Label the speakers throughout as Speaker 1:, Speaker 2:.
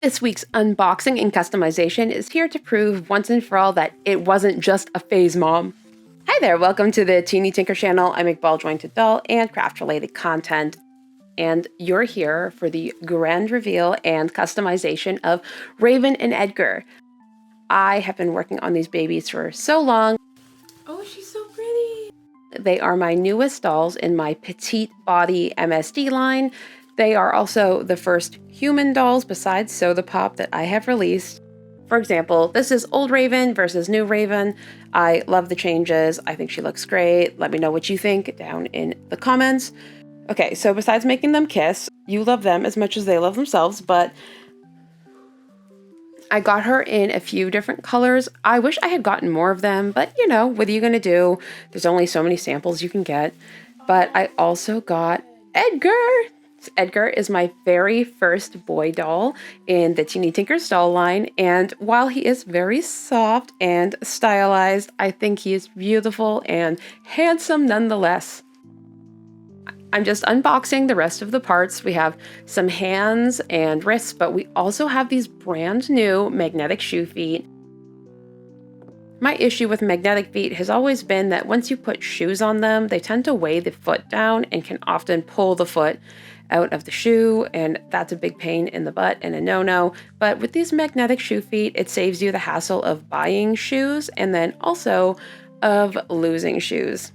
Speaker 1: This week's unboxing and customization is here to prove once and for all that it wasn't just a phase, Mom. Hi there, welcome to the Teeny Tinker channel. I make ball jointed doll and craft related content, and you're here for the grand reveal and customization of Raven and Edgar. I have been working on these babies for so long. Oh, she's so pretty. They are my newest dolls in my petite body MSD line. They are also the first human dolls besides Soda Pop that I have released. For example, this is old Raven versus new Raven. I love the changes. I think she looks great. Let me know what you think down in the comments. Okay, so besides making them kiss, you love them as much as they love themselves, but I got her in a few different colors. I wish I had gotten more of them, but you know, what are you gonna do? There's only so many samples you can get. But I also got Edgar. Edgar is my very first boy doll in the Teeny Tinker's doll line, and while he is very soft and stylized, I think he is beautiful and handsome nonetheless. I'm just unboxing the rest of the parts. We have some hands and wrists, but we also have these brand new magnetic shoe feet. My issue with magnetic feet has always been that once you put shoes on them, they tend to weigh the foot down and can often pull the foot out of the shoe, and that's a big pain in the butt and a no-no. But with these magnetic shoe feet, it saves you the hassle of buying shoes and then also of losing shoes.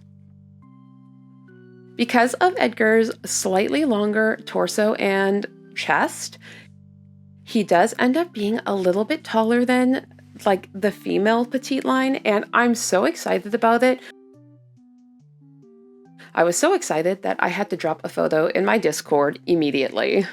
Speaker 1: Because of Edgar's slightly longer torso and chest, he does end up being a little bit taller than like the female petite line, and I'm so excited about it. I was so excited that I had to drop a photo in my Discord immediately.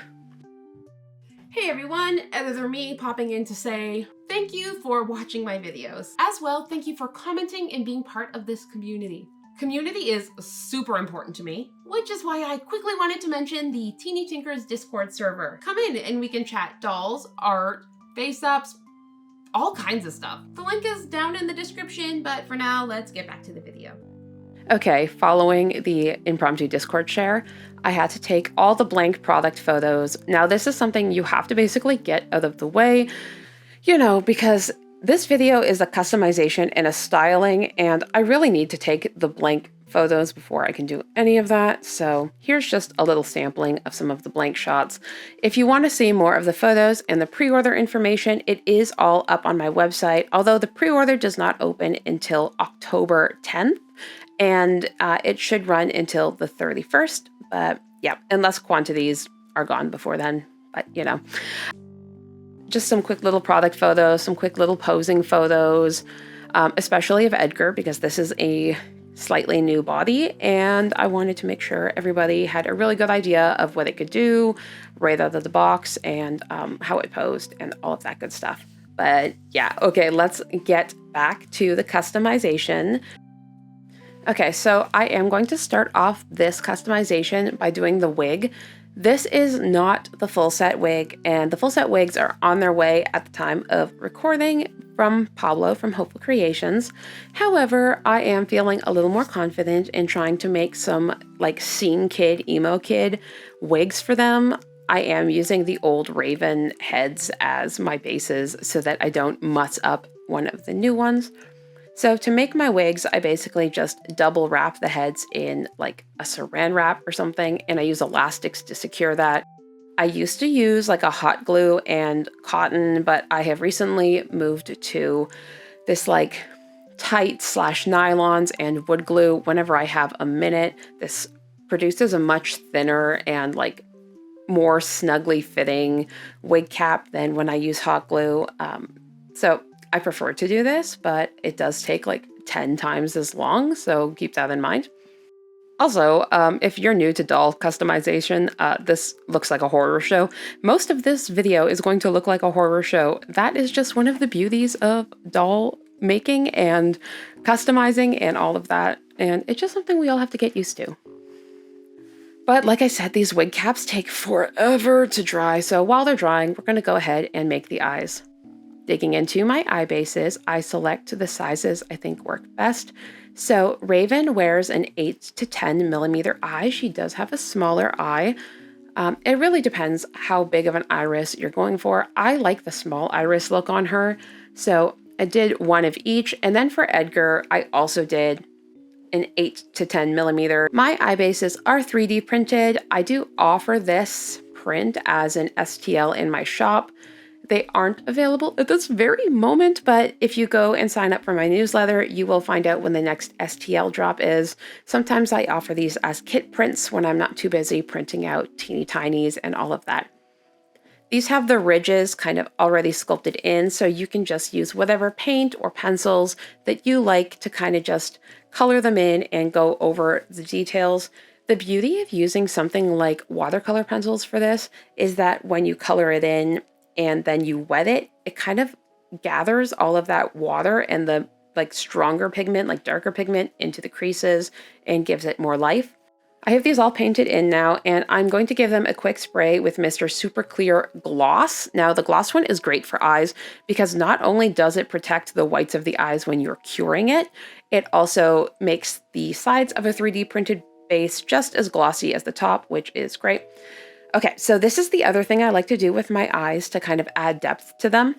Speaker 1: Hey everyone, Editor Me popping in to say thank you for watching my videos. As well, thank you for commenting and being part of this community. Community is super important to me, which is why I quickly wanted to mention the Teeny Tinkers Discord server. Come in and we can chat dolls, art, face-ups, all kinds of stuff. The link is down in the description, but for now, let's get back to the video. Okay, following the impromptu Discord share, I had to take all the blank product photos. Now, this is something you have to basically get out of the way, you know, because this video is a customization and a styling, and I really need to take the blank photos before I can do any of that. So here's just a little sampling of some of the blank shots. If you want to see more of the photos and the pre-order information, it is all up on my website, although the pre-order does not open until October 10th. And it should run until the 31st, but yeah, unless quantities are gone before then, but you know. Just some quick little product photos, some quick little posing photos, especially of Edgar, because this is a slightly new body, and I wanted to make sure everybody had a really good idea of what it could do right out of the box, and how it posed, and all of that good stuff. But yeah, okay, let's get back to the customization. Okay, so I am going to start off this customization by doing the wig. This is not the full set wig, and the full set wigs are on their way at the time of recording from Pablo from Hopeful Creations. However, I am feeling a little more confident in trying to make some like scene kid, emo kid wigs for them. I am using the old Raven heads as my bases so that I don't muss up one of the new ones. So to make my wigs, I basically just double wrap the heads in like a saran wrap or something, and I use elastics to secure that. I used to use like a hot glue and cotton, but I have recently moved to this like tight / nylons and wood glue whenever I have a minute. This produces a much thinner and like more snugly fitting wig cap than when I use hot glue. So I prefer to do this, but it does take like 10 times as long, so keep that in mind. Also, if you're new to doll customization, this looks like a horror show. Most of this video is going to look like a horror show. That is just one of the beauties of doll making and customizing and all of that, and it's just something we all have to get used to. But like I said, these wig caps take forever to dry, so while they're drying, we're going to go ahead and make the eyes. Digging into my eye bases, I select the sizes I think work best. So Raven wears an 8 to 10 millimeter eye. She does have a smaller eye. It really depends how big of an iris you're going for. I like the small iris look on her, so I did one of each. And then for Edgar, I also did an 8 to 10 millimeter. My eye bases are 3D printed. I do offer this print as an STL in my shop. They aren't available at this very moment, but if you go and sign up for my newsletter, you will find out when the next STL drop is. Sometimes I offer these as kit prints when I'm not too busy printing out teeny tinies and all of that. These have the ridges kind of already sculpted in, so you can just use whatever paint or pencils that you like to kind of just color them in and go over the details. The beauty of using something like watercolor pencils for this is that when you color it in and then you wet it, it kind of gathers all of that water and the like stronger pigment, like darker pigment, into the creases and gives it more life. I have these all painted in now, and I'm going to give them a quick spray with Mr. Super Clear Gloss. Now, the gloss one is great for eyes because not only does it protect the whites of the eyes when you're curing it, it also makes the sides of a 3D printed base just as glossy as the top, which is great. Okay, so this is the other thing I like to do with my eyes to kind of add depth to them,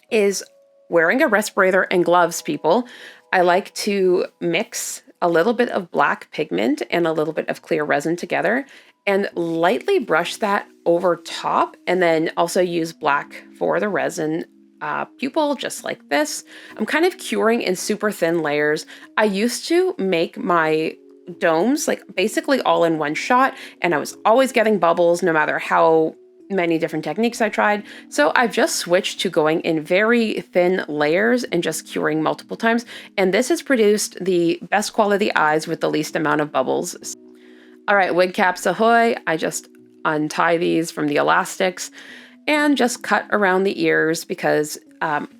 Speaker 1: is wearing a respirator and gloves, people. I like to mix a little bit of black pigment and a little bit of clear resin together and lightly brush that over top, and then also use black for the resin pupil, just like this. I'm kind of curing in super thin layers. I used to make my domes like basically all in one shot, and I was always getting bubbles no matter how many different techniques I tried. So I've just switched to going in very thin layers and just curing multiple times. And this has produced the best quality eyes with the least amount of bubbles. All right, wig caps ahoy. I just untie these from the elastics and just cut around the ears because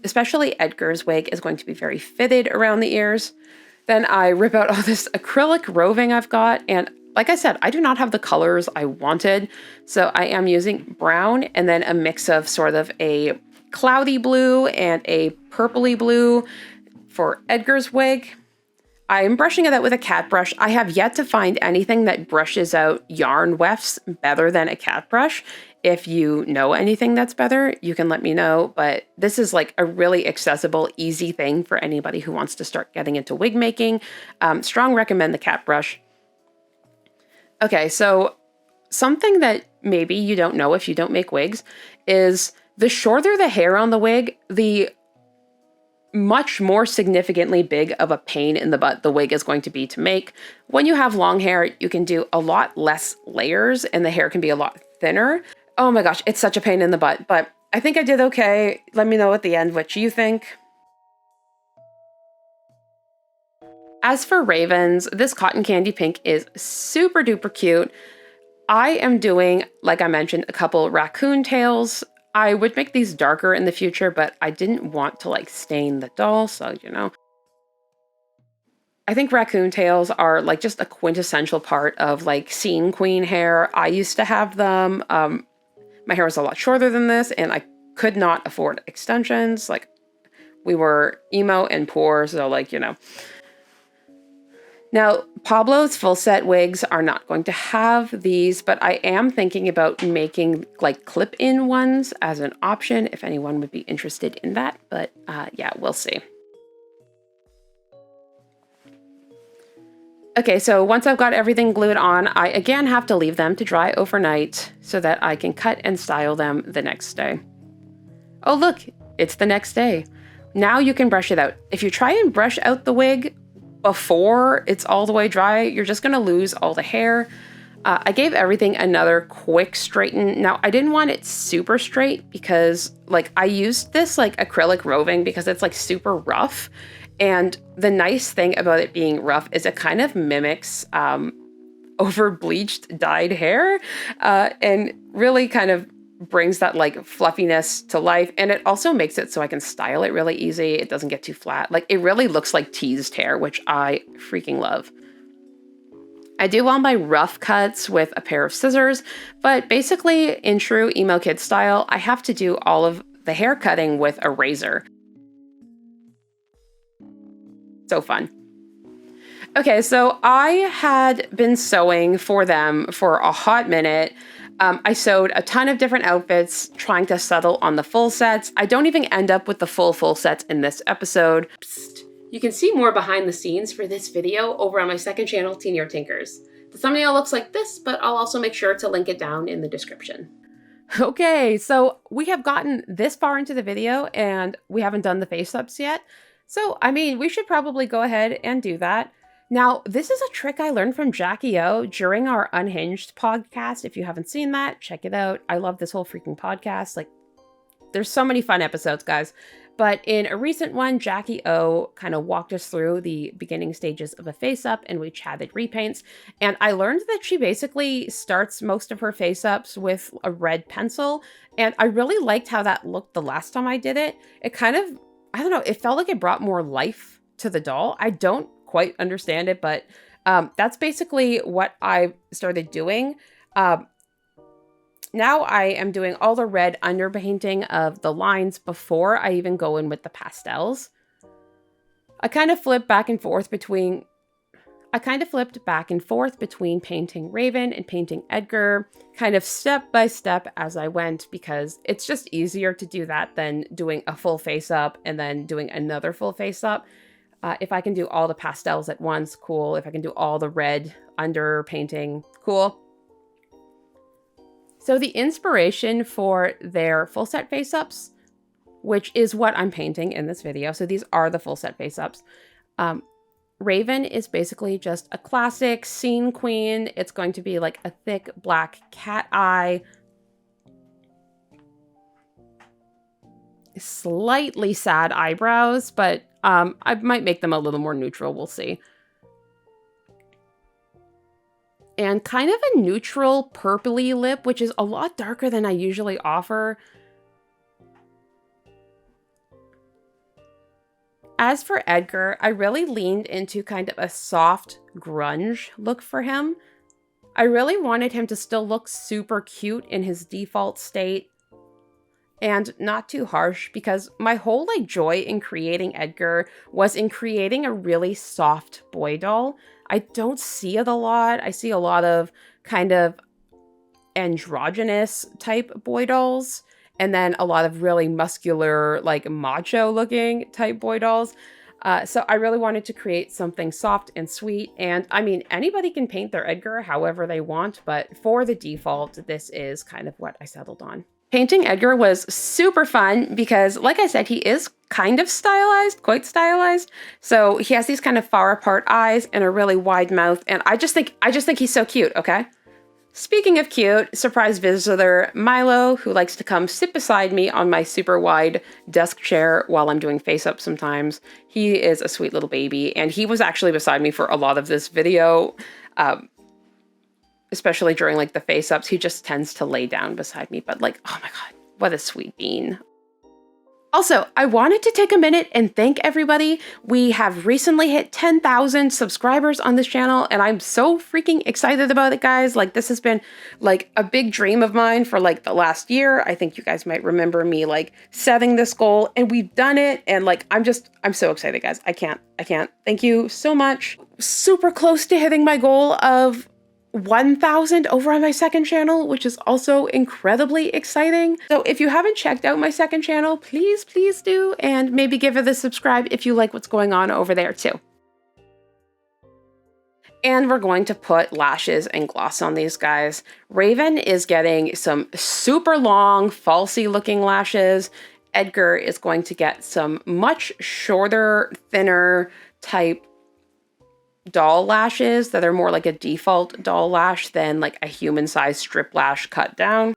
Speaker 1: especially Edgar's wig is going to be very fitted around the ears. Then I rip out all this acrylic roving I've got, and like I said, I do not have the colors I wanted, so I am using brown and then a mix of sort of a cloudy blue and a purpley blue for Edgar's wig. I'm brushing it out with a cat brush. I have yet to find anything that brushes out yarn wefts better than a cat brush. If you know anything that's better, you can let me know, but this is like a really accessible, easy thing for anybody who wants to start getting into wig making. Strong recommend the cat brush. Okay, so something that maybe you don't know if you don't make wigs is the shorter the hair on the wig, the much more significantly big of a pain in the butt the wig is going to be to make. When you have long hair, you can do a lot less layers and the hair can be a lot thinner. Oh my gosh, it's such a pain in the butt, but I think I did okay. Let me know at the end what you think. As for Ravens, this cotton candy pink is super duper cute. I am doing, like I mentioned, a couple raccoon tails. I would make these darker in the future, but I didn't want to like stain the doll, so you know. I think raccoon tails are like just a quintessential part of like scene queen hair. I used to have them. My hair was a lot shorter than this, and I could not afford extensions. Like, we were emo and poor, so like, you know. Now, Pablo's full set wigs are not going to have these, but I am thinking about making like clip-in ones as an option if anyone would be interested in that. But yeah, we'll see. Okay, so once I've got everything glued on, I again have to leave them to dry overnight so that I can cut and style them the next day. Oh look, it's the next day. Now you can brush it out. If you try and brush out the wig before it's all the way dry, you're just gonna lose all the hair. I gave everything another quick straighten. Now, I didn't want it super straight because like I used this like acrylic roving because it's like super rough. And the nice thing about it being rough is it kind of mimics over bleached dyed hair and really kind of brings that like fluffiness to life. And it also makes it so I can style it really easy. It doesn't get too flat. Like, it really looks like teased hair, which I freaking love. I do all my rough cuts with a pair of scissors, but basically in true Emo Kids style, I have to do all of the hair cutting with a razor. So fun. Okay, so I had been sewing for them for a hot minute. I sewed a ton of different outfits, trying to settle on the full sets. I don't even end up with the full sets in this episode. Psst. You can see more behind the scenes for this video over on my second channel, Teen Year Tinkers. The thumbnail looks like this, but I'll also make sure to link it down in the description. Okay, so we have gotten this far into the video and we haven't done the face-ups yet. So, I mean, we should probably go ahead and do that. Now, this is a trick I learned from Jackie O during our Unhinged podcast. If you haven't seen that, check it out. I love this whole freaking podcast. Like, there's so many fun episodes, guys. But in a recent one, Jackie O kind of walked us through the beginning stages of a face-up and we chatted repaints. And I learned that she basically starts most of her face-ups with a red pencil. And I really liked how that looked the last time I did it. It kind of, I don't know, it felt like it brought more life to the doll. I don't quite understand it, but that's basically what I started doing. Now I am doing all the red underpainting of the lines before I even go in with the pastels. I kind of flipped back and forth between painting Raven and painting Edgar, kind of step by step as I went, because it's just easier to do that than doing a full face up and then doing another full face up. If I can do all the pastels at once, cool. If I can do all the red underpainting, cool. So the inspiration for their full set face-ups, which is what I'm painting in this video, so these are the full set face-ups. Raven is basically just a classic scene queen. It's going to be like a thick black cat eye, slightly sad eyebrows, but I might make them a little more neutral, we'll see. And kind of a neutral purpley lip, which is a lot darker than I usually offer. As for Edgar, I really leaned into kind of a soft grunge look for him. I really wanted him to still look super cute in his default state and not too harsh, because my whole joy in creating Edgar was in creating a really soft boy doll. I don't see it a lot. I see a lot of kind of androgynous type boy dolls, and then a lot of really muscular, like macho looking type boy dolls. So I really wanted to create something soft and sweet. And I mean, anybody can paint their Edgar however they want, but for the default, this is kind of what I settled on. Painting Edgar was super fun because, like I said, he is kind of stylized, quite stylized. So he has these kind of far apart eyes and a really wide mouth, and I just think he's so cute, okay? Speaking of cute, surprise visitor Milo, who likes to come sit beside me on my super wide desk chair while I'm doing face up sometimes. He is a sweet little baby, and he was actually beside me for a lot of this video. Especially during like the face ups, he just tends to lay down beside me, but like, oh my God, what a sweet bean. Also, I wanted to take a minute and thank everybody. We have recently hit 10,000 subscribers on this channel, and I'm so freaking excited about it, guys. Like, this has been like a big dream of mine for like the last year. I think you guys might remember me like setting this goal, and we've done it. And like, I'm so excited, guys. I can't. Thank you so much. Super close to hitting my goal of 1,000 over on my second channel, which is also incredibly exciting. So if you haven't checked out my second channel, please do, and maybe give it a subscribe if you like what's going on over there too. And we're going to put lashes and gloss on these guys. Raven is getting some super long, falsy looking lashes. Edgar is going to get some much shorter, thinner type doll lashes that are more like a default doll lash than like a human-sized strip lash cut down.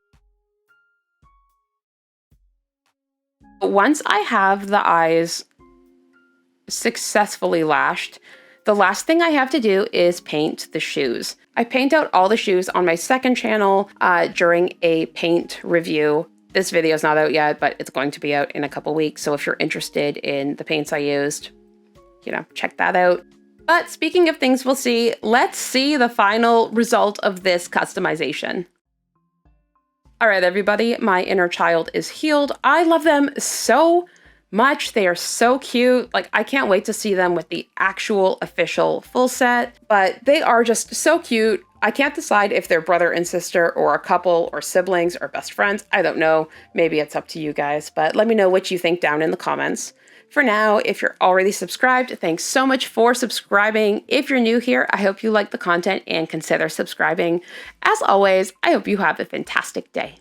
Speaker 1: Once I have the eyes successfully lashed, the last thing I have to do is paint the shoes. I paint out all the shoes on my second channel during a paint review. This video is not out yet, but it's going to be out in a couple weeks. So if you're interested in the paints I used, you know, check that out. But speaking of things we'll see, let's see the final result of this customization. All right, everybody, my inner child is healed. I love them so much. They are so cute. Like, I can't wait to see them with the actual official full set, but they are just so cute. I can't decide if they're brother and sister or a couple or siblings or best friends. I don't know. Maybe it's up to you guys, but let me know what you think down in the comments. For now, if you're already subscribed, thanks so much for subscribing. If you're new here, I hope you like the content and consider subscribing. As always, I hope you have a fantastic day.